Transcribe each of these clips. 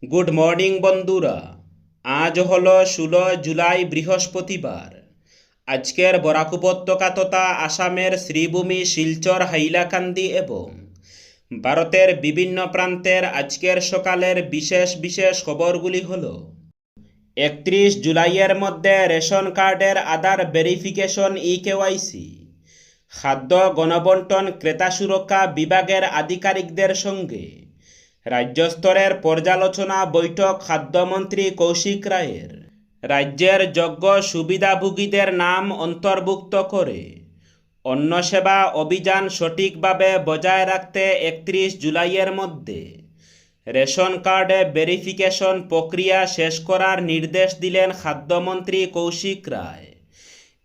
Good morning বন্ধুরা। আজ হলো 16 জুলাই বৃহস্পতিবার। আজকের বরাক উপত্যকা তথা আসামের শ্রীভূমি শিলচর হাইলাকান্দি এবং ভারতের বিভিন্ন প্রান্তের আজকের সকালের বিশেষ বিশেষ খবরগুলি হল: 31 জুলাইয়ের মধ্যে রেশন কার্ডের আধার ভেরিফিকেশন ইকেওয়াইসি, খাদ্য গণবণ্টন ক্রেতা সুরক্ষা বিভাগের আধিকারিকদের সঙ্গে রাজ্য স্তরের পর্যালোচনা বৈঠক খাদ্যমন্ত্রী কৌশিক রায়ের, রাজ্যের যোগ্য সুবিধাভোগীদের নাম অন্তর্ভুক্ত করে অন্ন সেবা অভিযান সঠিকভাবে বজায় রাখতে 31 জুলাইয়ের মধ্যে রেশন কার্ডে ভেরিফিকেশন প্রক্রিয়া শেষ করার নির্দেশ দিলেন খাদ্যমন্ত্রী কৌশিক রায়।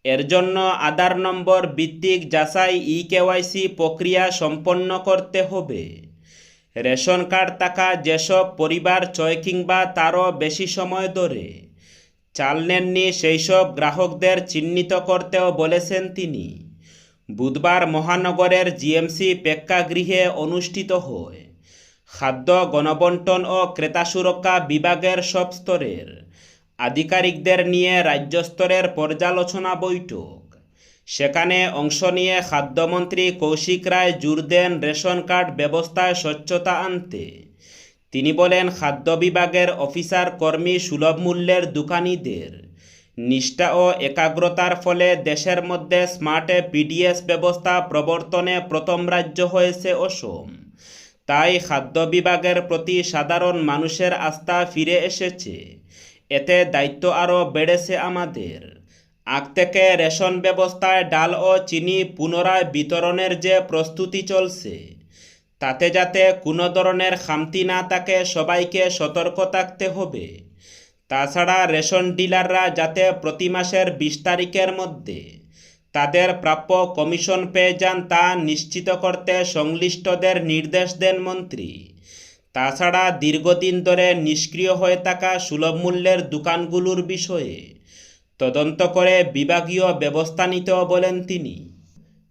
এর জন্য আধার নম্বর ভিত্তিক যাচাই ইকেওয়াইসি প্রক্রিয়া সম্পন্ন করতে হবে। রেশন কার্ড থাকা যেসব পরিবার 6 কিংবা তারও বেশি সময় ধরে চাল নেননি সেই সব গ্রাহকদের চিহ্নিত করতেও বলেছেন তিনি। বুধবার মহানগরের জিএমসি প্রেক্ষাগৃহে অনুষ্ঠিত হয় খাদ্য গণবণ্টন ও ক্রেতা সুরক্ষা বিভাগের সব স্তরের আধিকারিকদের নিয়ে রাজ্য স্তরের পর্যালোচনা বৈঠক। সেখানে অংশ নিয়ে খাদ্যমন্ত্রী কৌশিক রায় জোর দেন রেশন কার্ড ব্যবস্থায় স্বচ্ছতা আনতে। তিনি বলেন, খাদ্য বিভাগের অফিসার কর্মী সুলভ মূল্যের দোকানিদের নিষ্ঠা ও একাগ্রতার ফলে দেশের মধ্যে স্মার্ট পিডিএস ব্যবস্থা প্রবর্তনে প্রথম রাজ্য হয়েছে অসম। তাই খাদ্য বিভাগের প্রতি সাধারণ মানুষের আস্থা ফিরে এসেছে। এতে দায়িত্ব আরও বেড়েছে আমাদের। আগ থেকে রেশন ব্যবস্থায় ডাল ও চিনি পুনরায় বিতরণের যে প্রস্তুতি চলছে তাতে যাতে কোনো ধরনের খামতি না থাকে সবাইকে সতর্ক থাকতে হবে। তাছাড়া রেশন ডিলাররা যাতে প্রতি মাসের 20 তারিখের মধ্যে তাদের প্রাপ্য কমিশন পেয়ে যান তা নিশ্চিত করতে সংশ্লিষ্টদের নির্দেশ দেন মন্ত্রী। তাছাড়া দীর্ঘদিন ধরে নিষ্ক্রিয় হয়ে থাকা সুলভ মূল্যের দোকানগুলোর বিষয়ে তদন্ত করে বিভাগীয় ব্যবস্থা নিতেও বলেন তিনি।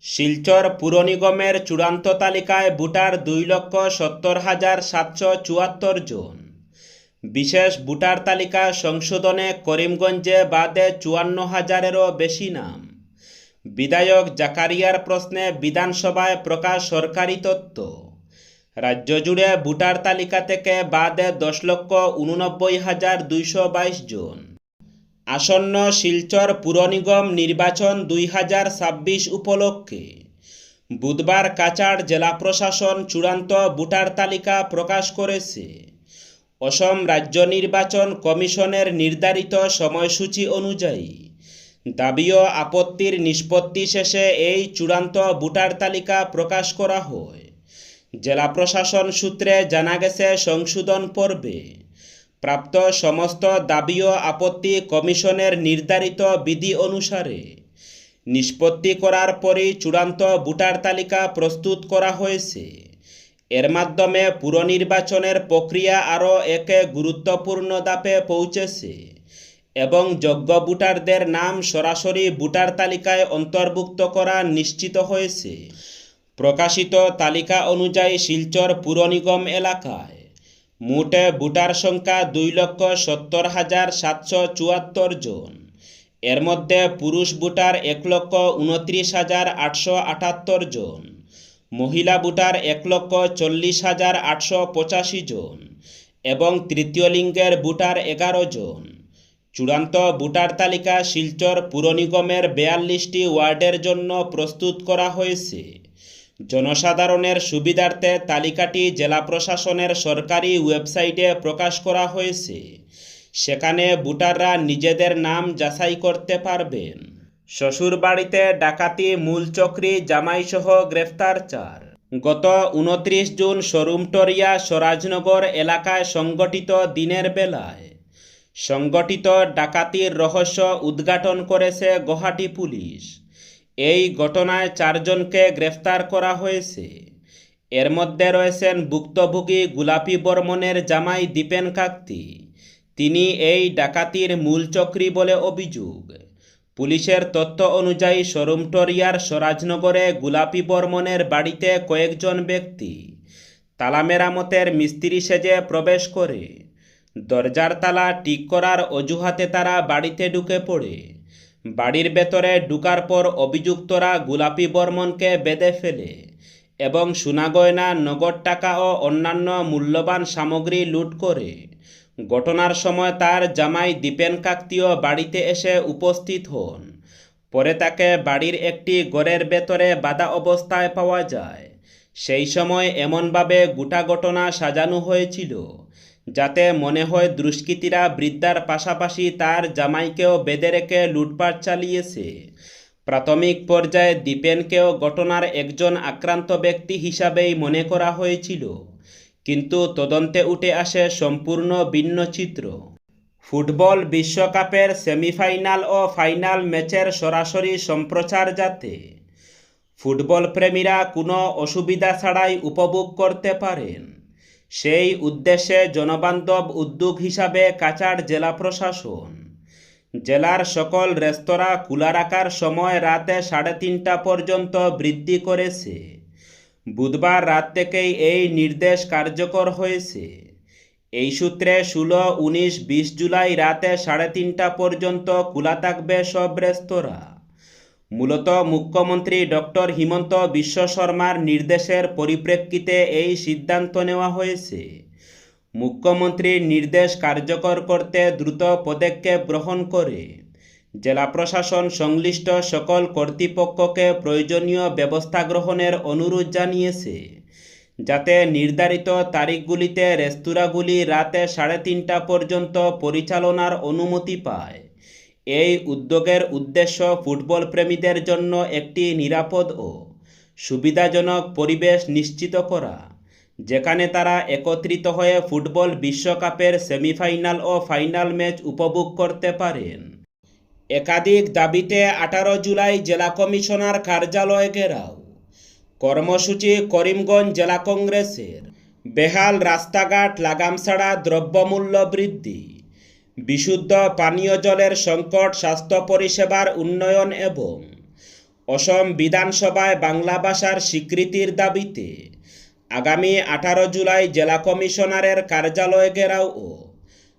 শিলচর পুর নিগমের চূড়ান্ত তালিকায় ভোটার 2,70,774 জন। বিশেষ ভোটার তালিকা সংশোধনে করিমগঞ্জে বাদে 54,000-এরও বেশি নাম। বিধায়ক জাকারিয়ার প্রশ্নে বিধানসভায় প্রকাশ সরকারি তথ্য। রাজ্য জুড়ে ভোটার তালিকা থেকে বাদে 10,89,222 জন। আসন্ন শিলচর পুর নিগম নির্বাচন 2026 উপলক্ষে বুধবার কাছাড় জেলা প্রশাসন চূড়ান্ত ভোটার তালিকা প্রকাশ করেছে। অসম রাজ্য নির্বাচন কমিশনের নির্ধারিত সময়সূচি অনুযায়ী দাবি ও আপত্তির নিষ্পত্তি শেষে এই চূড়ান্ত ভোটার তালিকা প্রকাশ করা হয়। জেলা প্রশাসন সূত্রে জানা গেছে, সংশোধন পর্বে প্রাপ্ত সমস্ত দাবি ও আপত্তি কমিশনের নির্ধারিত বিধি অনুসারে নিষ্পত্তি করার পরই চূড়ান্ত ভোটার তালিকা প্রস্তুত করা হয়েছে। এর মাধ্যমে পুর নির্বাচনের প্রক্রিয়া আরও এক গুরুত্বপূর্ণ ধাপে পৌঁছেছে এবং যোগ্য ভোটারদের নাম সরাসরি ভোটার তালিকায় অন্তর্ভুক্ত করা নিশ্চিত হয়েছে। প্রকাশিত তালিকা অনুযায়ী শিলচর পুর নিগম এলাকায় মোটে ভোটার সংখ্যা 2,70,774 জন। এর মধ্যে পুরুষ ভোটার 1,29,878 জন, মহিলা ভোটার 1,40,885 জন এবং তৃতীয় লিঙ্গের ভোটার 11 জন। চূড়ান্ত ভোটার তালিকা শিলচর পুর নিগমের 42টি ওয়ার্ডের জন্য প্রস্তুত করা হয়েছে। জনসাধারণের সুবিধার্থে তালিকাটি জেলা প্রশাসনের সরকারি ওয়েবসাইটে প্রকাশ করা হয়েছে। সেখানে ভোটাররা নিজেদের নাম যাচাই করতে পারবেন। শ্বশুরবাড়িতে ডাকাতি, মূলচক্রী জামাইসহ গ্রেফতার 4। গত 29 জুন শরুমটরিয়া স্বরাজনগর এলাকায় সংগঠিত দিনের বেলায় সংগঠিত ডাকাতির রহস্য উদ্ঘাটন করেছে গুয়াহাটি পুলিশ। এই ঘটনায় 4 জনকে গ্রেফতার করা হয়েছে। এর মধ্যে রয়েছেন ভুক্তভোগী গোলাপী বর্মনের জামাই দীপেন কাকতি। তিনি এই ডাকাতির মূলচক্রী বলে অভিযোগ। পুলিশের তথ্য অনুযায়ী শরুমটরিয়ার স্বরাজনগরে গোলাপী বর্মনের বাড়িতে কয়েকজন ব্যক্তি তালা মেরামতের মিস্ত্রি সেজে প্রবেশ করে দরজার তালা ঠিক করার অজুহাতে তারা বাড়িতে ঢুকে পড়ে। বাড়ির ভেতরে ঢুকার পর অভিযুক্তরা গোলাপী বর্মনকে বেঁধে ফেলে এবং সোনা গয়না, নগদ টাকা ও অন্যান্য মূল্যবান সামগ্রী লুট করে। ঘটনার সময় তার জামাই দীপেন কাকতিও বাড়িতে এসে উপস্থিত হন। পরে তাকে বাড়ির একটি ঘরের ভেতরে বাঁধা অবস্থায় পাওয়া যায়। সেই সময় এমনভাবে গোটা ঘটনা সাজানো হয়েছিল যাতে মনে হয় দুষ্কৃতীরা বৃদ্ধার পাশাপাশি তার জামাইকেও বেঁধে রেখে লুটপাট চালিয়েছে। প্রাথমিক পর্যায়ে দীপেনকেও ঘটনার একজন আক্রান্ত ব্যক্তি হিসাবেই মনে করা হয়েছিল, কিন্তু তদন্তে উঠে আসে সম্পূর্ণ ভিন্ন চিত্র। ফুটবল বিশ্বকাপের সেমিফাইনাল ও ফাইনাল ম্যাচের সরাসরি সম্প্রচার যাতে ফুটবল প্রেমীরা কোনো অসুবিধা ছাড়াই উপভোগ করতে পারেন, সেই উদ্দেশ্যে জনবান্ধব উদ্যোগ হিসাবে কাছাড় জেলা প্রশাসন জেলার সকল রেস্তোরাঁ খোলা রাখার সময় রাতে 3:30 পর্যন্ত বৃদ্ধি করেছে। বুধবার রাত থেকেই এই নির্দেশ কার্যকর হয়েছে। এই সূত্রে 16, 19, 20 জুলাই রাতে 3:30 পর্যন্ত খোলা থাকবে সব রেস্তোরাঁ। মূলত মুখ্যমন্ত্রী ডক্টর হিমন্ত বিশ্ব শর্মার নির্দেশের পরিপ্রেক্ষিতে এই সিদ্ধান্ত নেওয়া হয়েছে। মুখ্যমন্ত্রীর নির্দেশ কার্যকর করতে দ্রুত পদক্ষেপ গ্রহণ করে জেলা প্রশাসন সংশ্লিষ্ট সকল কর্তৃপক্ষকে প্রয়োজনীয় ব্যবস্থা গ্রহণের অনুরোধ জানিয়েছে, যাতে নির্ধারিত তারিখগুলিতে রেস্তোরাঁগুলি রাতে 3:30 পর্যন্ত পরিচালনার অনুমতি পায়। এই উদ্যোগের উদ্দেশ্য ফুটবল প্রেমীদের জন্য একটি নিরাপদ ও সুবিধাজনক পরিবেশ নিশ্চিত করা, যেখানে তারা একত্রিত হয়ে ফুটবল বিশ্বকাপের সেমিফাইনাল ও ফাইনাল ম্যাচ উপভোগ করতে পারেন। একাধিক দাবিতে 18 জুলাই জেলা কমিশনার কার্যালয় ঘেরাও। কর্মসূচি করিমগঞ্জ জেলা কংগ্রেসের। বেহাল রাস্তাঘাট, লাগাম ছাড়া দ্রব্যমূল্য বৃদ্ধি, বিশুদ্ধ পানীয় জলের সংকট, স্বাস্থ্য পরিষেবার উন্নয়ন এবং অসম বিধানসভায় বাংলা ভাষার স্বীকৃতির দাবিতে আগামী 18 জুলাই জেলা কমিশনারের কার্যালয় ঘেরাও ও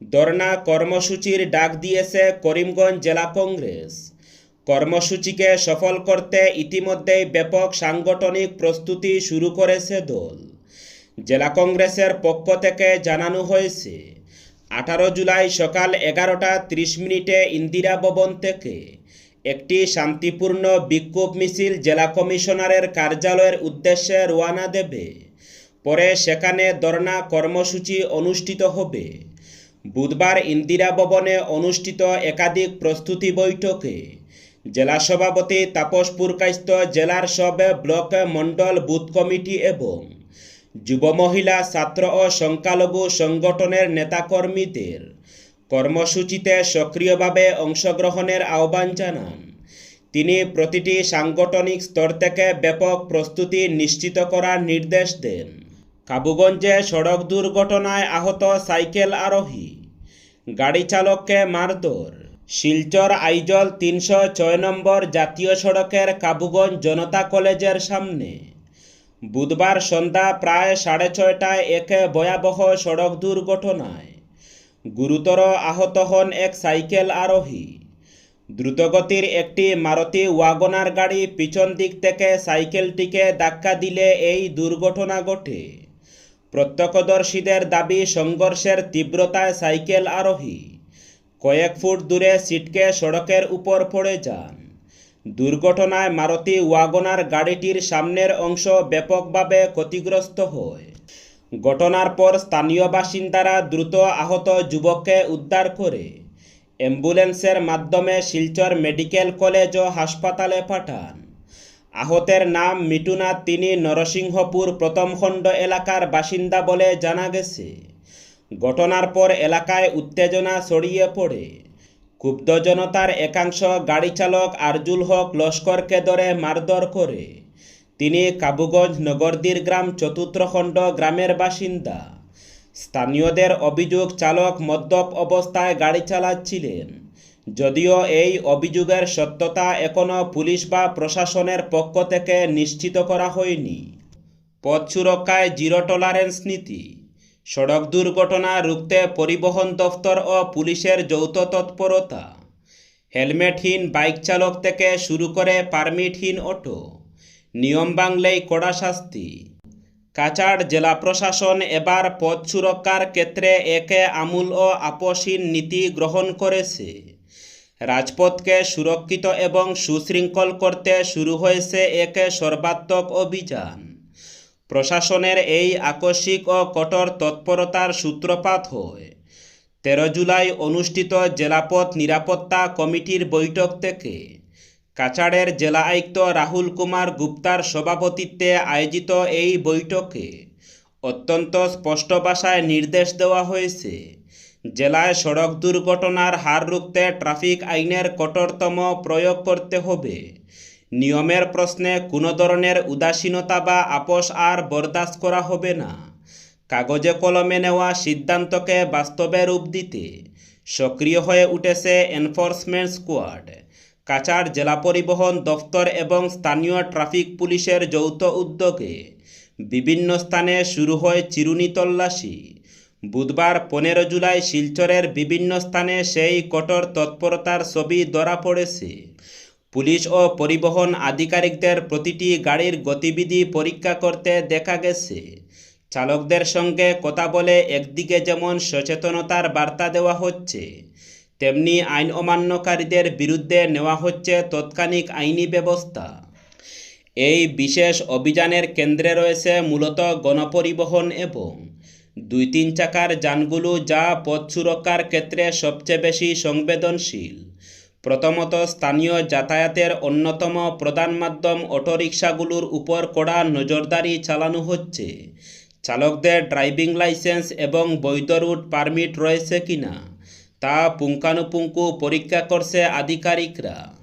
ধর্ণা কর্মসূচির ডাক দিয়েছে করিমগঞ্জ জেলা কংগ্রেস। কর্মসূচিকে সফল করতে ইতিমধ্যেই ব্যাপক সাংগঠনিক প্রস্তুতি শুরু করেছে দল। জেলা কংগ্রেসের পক্ষ থেকে জানানো হয়েছে, 18 জুলাই সকাল 11:30 ইন্দিরা ভবন থেকে একটি শান্তিপূর্ণ বিক্ষোভ মিছিল জেলা কমিশনারের কার্যালয়ের উদ্দেশ্যে রওনা দেবে। পরে সেখানে ধর্ণা কর্মসূচি অনুষ্ঠিত হবে। বুধবার ইন্দিরা ভবনে অনুষ্ঠিত একাধিক প্রস্তুতি বৈঠকে জেলা সভাপতি তাপস পুরকাইস্ত, জেলার সব ব্লক মণ্ডল বুথ কমিটি এবং যুব, মহিলা, ছাত্র ও সংখ্যালঘু সংগঠনের নেতাকর্মীদের কর্মসূচিতে সক্রিয়ভাবে অংশগ্রহণের আহ্বান জানান। তিনি প্রতিটি সাংগঠনিক স্তর থেকে ব্যাপক প্রস্তুতি নিশ্চিত করার নির্দেশ দেন। কাবুগঞ্জে সড়ক দুর্ঘটনায় আহত সাইকেল আরোহী, গাড়ি চালককে মারধর। শিলচর আইজল 306 নম্বর জাতীয় সড়কের কাবুগঞ্জ জনতা কলেজের সামনে বুধবার সন্ধ্যা প্রায় 6:30টায় এক ভয়াবহ সড়ক দুর্ঘটনায় গুরুতর আহত হন এক সাইকেল আরোহী। দ্রুতগতির একটি মারুতি ওয়াগনার গাড়ি পিছন দিক থেকে সাইকেলটিকে ধাক্কা দিলে এই দুর্ঘটনা ঘটে। প্রত্যক্ষদর্শীদের দাবি, সংঘর্ষের তীব্রতায় সাইকেল আরোহী কয়েক ফুট দূরে ছিটকে সড়কের উপর পড়ে যান। দুর্ঘটনায় মারুতি ওয়াগনার গাড়িটির সামনের অংশ ব্যাপকভাবে ক্ষতিগ্রস্ত হয়। ঘটনার পর স্থানীয় বাসিন্দারা দ্রুত আহত যুবককে উদ্ধার করে অ্যাম্বুলেন্সের মাধ্যমে শিলচর মেডিকেল কলেজ ও হাসপাতালে পাঠান। আহতের নাম মিঠুনাথ, তিনি নরসিংহপুর প্রথম খণ্ড এলাকার বাসিন্দা বলে জানা গেছে। ঘটনার পর এলাকায় উত্তেজনা ছড়িয়ে পড়ে। ক্ষুব্ধ জনতার একাংশ গাড়ি চালক আরজুল হক লস্করকে ধরে মারধর করে। তিনি কাবুগঞ্জ নগরদীর গ্রাম 4 খণ্ড গ্রামের বাসিন্দা। স্থানীয়দের অভিযোগ, চালক মদ্যপ অবস্থায় গাড়ি চালাচ্ছিলেন। যদিও এই অভিযোগের সত্যতা এখনও পুলিশ বা প্রশাসনের পক্ষ থেকে নিশ্চিত করা হয়নি। পথ সুরক্ষায় জিরো টলারেন্স নীতি। সড়ক দুর্ঘটনা রুখতে পরিবহন দফতর ও পুলিশের যৌথ তৎপরতা, হেলমেটহীন বাইক চালক থেকে শুরু করে পারমিটহীন অটো, নিয়ম ভাঙলেই কড়া শাস্তি। কাছাড় জেলা প্রশাসন এবার পথ সুরক্ষার ক্ষেত্রে একে আমূল ও আপোষহীন নীতি গ্রহণ করেছে। রাজপথকে সুরক্ষিত এবং সুশৃঙ্খল করতে শুরু হয়েছে একে সর্বাত্মক অভিযান। প্রশাসনের এই আকস্মিক ও কঠোর তৎপরতার সূত্রপাত হয় 13 জুলাই অনুষ্ঠিত জেলাপথ নিরাপত্তা কমিটির বৈঠক থেকে। কাছাড়ের জেলা আয়ুক্ত রাহুল কুমার গুপ্তার সভাপতিত্বে আয়োজিত এই বৈঠকে অত্যন্ত স্পষ্ট ভাষায় নির্দেশ দেওয়া হয়েছে, জেলায় সড়ক দুর্ঘটনার হার রুখতে ট্রাফিক আইনের কঠোরতম প্রয়োগ করতে হবে। নিয়মের প্রশ্নে কোনো ধরনের উদাসীনতা বা আপোষ আর বরদাস্ত করা হবে না। কাগজে কলমে নেওয়া সিদ্ধান্তকে বাস্তবে রূপ দিতে সক্রিয় হয়ে উঠেছে এনফোর্সমেন্ট স্কোয়াড। কাছাড় জেলা পরিবহন দফতর এবং স্থানীয় ট্রাফিক পুলিশের যৌথ উদ্যোগে বিভিন্ন স্থানে শুরু হয় চিরুনি তল্লাশি। বুধবার 15 জুলাই শিলচরের বিভিন্ন স্থানে সেই কঠোর তৎপরতার ছবি ধরা পড়েছে। পুলিশ ও পরিবহন আধিকারিকদের প্রতিটি গাড়ির গতিবিধি পরীক্ষা করতে দেখা গেছে। চালকদের সঙ্গে কথা বলে একদিকে যেমন সচেতনতার বার্তা দেওয়া হচ্ছে, তেমনি আইন অমান্যকারীদের বিরুদ্ধে নেওয়া হচ্ছে তাৎক্ষণিক আইনি ব্যবস্থা। এই বিশেষ অভিযানের কেন্দ্রে রয়েছে মূলত গণপরিবহন এবং 2-3 চাকার যানগুলো, যা পথ সুরক্ষার ক্ষেত্রে সবচেয়ে বেশি সংবেদনশীল। প্রথমত, স্থানীয় যাতায়াতের অন্যতম প্রধান মাধ্যম অটোরিকশাগুলোর উপর কড়া নজরদারি চালানো হচ্ছে। চালকদের ড্রাইভিং লাইসেন্স এবং বৈধ রুট পারমিট রয়েছে কিনা তা পুঙ্খানুপুঙ্খু পরীক্ষা করছে আধিকারিকরা।